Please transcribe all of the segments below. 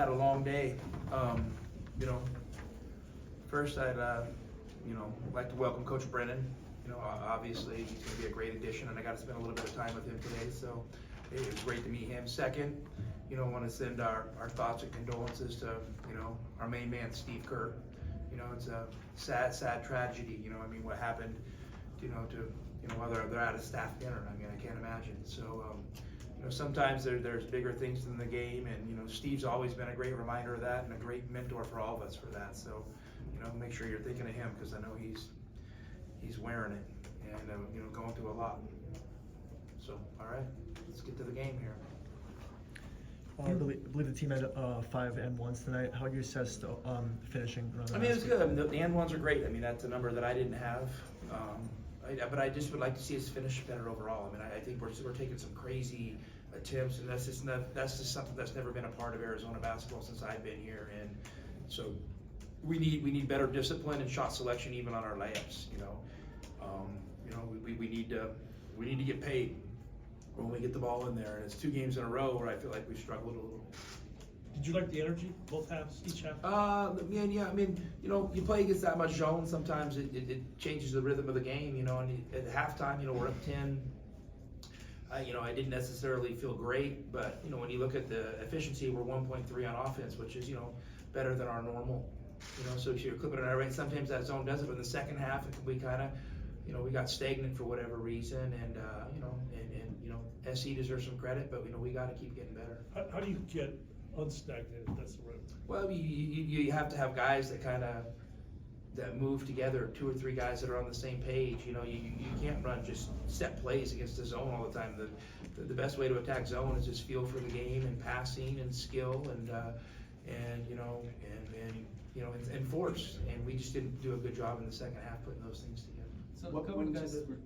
Had a long day. You know, first I'd like to welcome Coach Brennan. You know, obviously he's going to be a great addition, and I got to spend a little bit of time with him today, so it was great to meet him. Second, I want to send our thoughts and condolences to our main man Steve Kerr. It's a sad tragedy. What happened. While they're at a staff dinner. I can't imagine. So. Sometimes there's bigger things than the game, and Steve's always been a great reminder of that and a great mentor for all of us for that. So, make sure you're thinking of him, because I know he's wearing it and going through a lot. So, all right, let's get to the game here. I believe the team had 5 and-1s tonight. How do you assess the finishing run? It was good. The and-1s are great. That's a number that I didn't have. But I just would like to see us finish better overall. I think we're taking some crazy attempts, and that's just something that's never been a part of Arizona basketball since I've been here. And so we need better discipline and shot selection even on our layups. We need to get paid when we get the ball in there. And it's 2 games in a row where I feel like we've struggled a little. Did you like the energy, both halves, each half? You play against that much zone, sometimes it changes the rhythm of the game, and at halftime, we're up 10. I didn't necessarily feel great, but, when you look at the efficiency, we're 1.3 on offense, which is, better than our normal. So if you're clipping it right, sometimes that zone does it, but in the second half, we kind of, we got stagnant for whatever reason, and SC deserves some credit, but, we got to keep getting better. How do you get unstagnated, if that's the right word? Well, you have to have guys that move together, 2 or 3 guys that are on the same page. You can't run just set plays against the zone all the time. The best way to attack zone is just feel for the game and passing and skill and force. And we just didn't do a good job in the second half putting those things together. So a couple of guys were,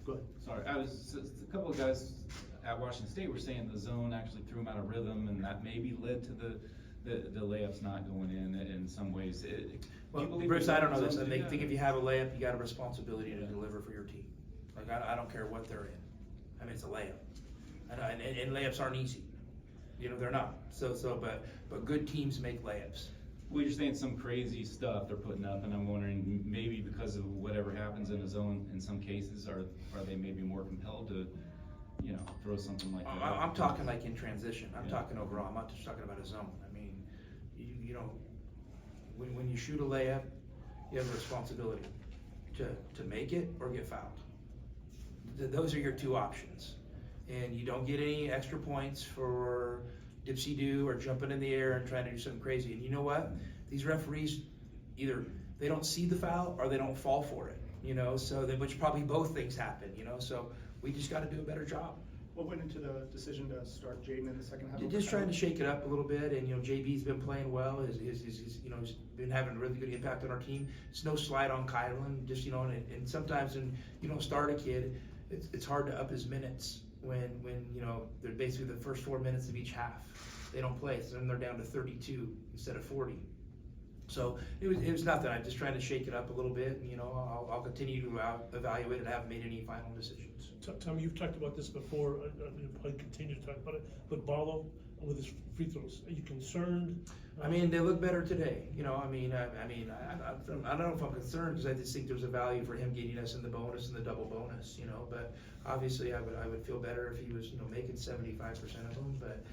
go ahead. Sorry, a couple of guys at Washington State were saying the zone actually threw them out of rhythm, and that maybe led to the layups not going in some ways. Well, Bruce, I don't know this. I think if you have a layup, you got a responsibility to deliver for your team. I don't care what they're in. It's a layup, and layups aren't easy. They're not. But good teams make layups. Well, you're saying some crazy stuff they're putting up, and I'm wondering maybe because of whatever happens in a zone in some cases, are they maybe more compelled to throw something like that? I'm talking like in transition. I'm talking overall. I'm not just talking about a zone. When you shoot a layup, you have a responsibility to make it or get fouled. Those are your 2 options. And you don't get any extra points for dipsy-do or jumping in the air and trying to do something crazy. And you know what? These referees, either they don't see the foul or they don't fall for it, which probably both things happen, so we just got to do a better job. What went into the decision to start Jaden in the second half? Just trying to shake it up a little bit, and JB's been playing well. He's been having a really good impact on our team. It's no slide on Kylan, just and sometimes when you don't start a kid, it's hard to up his minutes when they're basically the first 4 minutes of each half. They don't play, so then they're down to 32 instead of 40. So it was nothing. I'm just trying to shake it up a little bit, and I'll continue to evaluate it. I haven't made any final decisions. Tommy, you've talked about this before. You'll probably continue to talk about it. But Barlow with his free throws, are you concerned? They look better today. I don't know if I'm concerned, because I just think there's a value for him getting us in the bonus and the double bonus. But obviously I would feel better if he was making 75% of them. But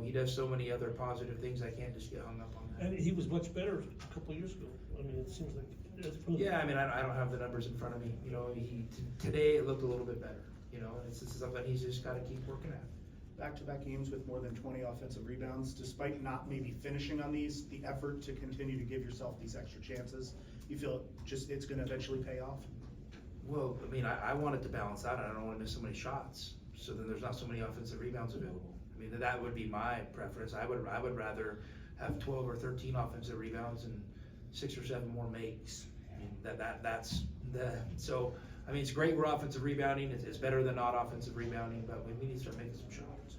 he does so many other positive things. I can't just get hung up on that. And he was much better a couple of years ago. It seems like it's yeah. I don't have the numbers in front of me. Today it looked a little bit better. This is something he's just got to keep working at. Back-to-back games with more than 20 offensive rebounds, despite not maybe finishing on these, the effort to continue to give yourself these extra chances, you feel it's going to eventually pay off? Well, I want it to balance out. I don't want to miss so many shots, so then there's not so many offensive rebounds available. That would be my preference. I would rather have 12 or 13 offensive rebounds and 6 or 7 more makes. It's great we're offensive rebounding. It's better than not offensive rebounding, but we need to start making some shots.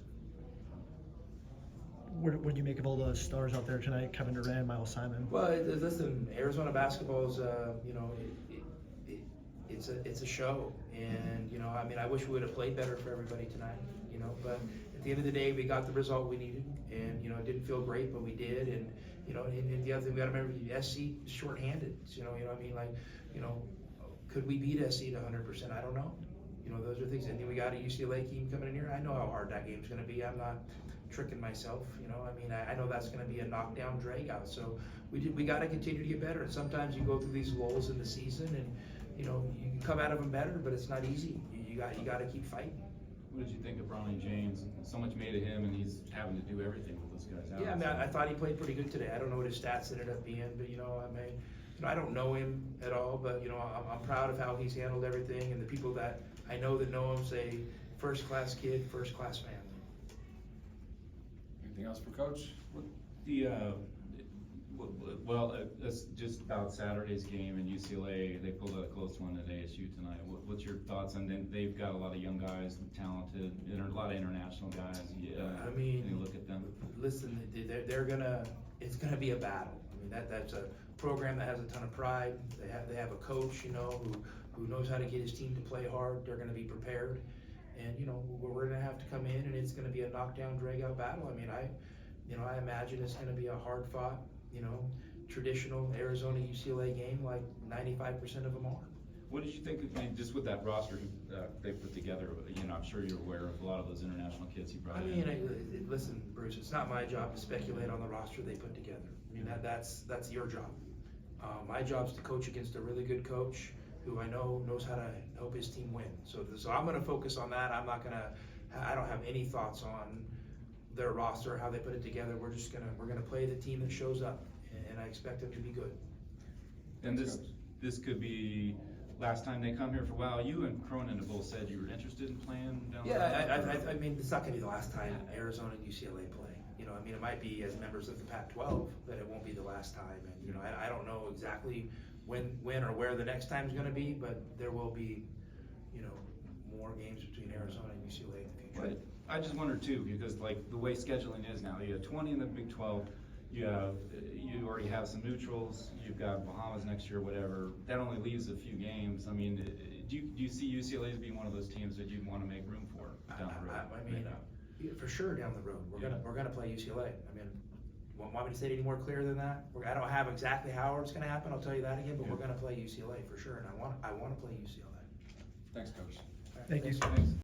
What do you make of all the stars out there tonight? Kevin Durant, Miles Simon. Well, listen, Arizona basketball is, it's a show, and I wish we would have played better for everybody tonight, but the end of the day, we got the result we needed, and, you know, it didn't feel great, but we did, and, you know, and the other thing we gotta remember, SC is shorthanded, you know what I mean, like, you know, could we beat SC to 100%? I don't know. You know, those are things, and then we got a UCLA team coming in here, I know how hard that game's gonna be, I'm not tricking myself, you know, I mean, I know that's gonna be a knockdown drag out, so we gotta continue to get better, and sometimes you go through these lulls in the season, and, you know, you can come out of them better, but it's not easy, you gotta keep fighting. What did you think of Bronny James? So much made of him, and he's having to do everything with those guys out. Yeah, I mean, I thought he played pretty good today. I don't know what his stats ended up being, but, you know, I mean, you know, I don't know him at all, but, you know, I'm proud of how he's handled everything, and the people that I know that know him say, first-class kid, first-class family. Anything else for Coach? That's just about Saturday's game in UCLA. They pulled out a close one at ASU tonight. What's your thoughts? And then they've got a lot of young guys, talented, a lot of international guys. I mean, you look at them. Listen, it's gonna be a battle. I mean, that's a program that has a ton of pride. They have a coach, you know, who knows how to get his team to play hard. They're gonna be prepared, and, you know, we're gonna have to come in, and it's gonna be a knockdown, drag-out battle. I mean, I imagine it's gonna be a hard-fought, you know, traditional Arizona UCLA game, like 95% of them are. What did you think, I mean, just with that roster they put together? You know, I'm sure you're aware of a lot of those international kids he brought I in. mean, listen, Bruce, it's not my job to speculate on the roster they put together. I mean, that's your job. My job's to coach against a really good coach who I know knows how to help his team win. So I'm gonna focus on that. I don't have any thoughts on their roster, how they put it together. We're gonna play the team that shows up, and I expect them to be good. And this could be last time they come here for a while. You and Cronin have both said you were interested in playing down there. Yeah, I mean, it's not gonna be the last time Arizona and UCLA play. You know, I mean, it might be as members of the Pac-12, but it won't be the last time. And, you know, I don't know exactly when or where the next time's gonna be, but there will be, you know, more games between Arizona and UCLA in the future. But I just wonder too, because like the way scheduling is now, you have 20 in the Big 12, you already have some neutrals, you've got Bahamas next year, whatever. That only leaves a few games. I mean, do you see UCLA as being one of those teams that you'd want to make room for down the road? I mean, for sure down the road, we're gonna play UCLA. I mean, want me to say it any more clear than that? I don't have exactly how it's gonna happen. I'll tell you that again, but we're gonna play UCLA for sure, and I want to play UCLA. Thanks, Coach. Thank you. Thanks.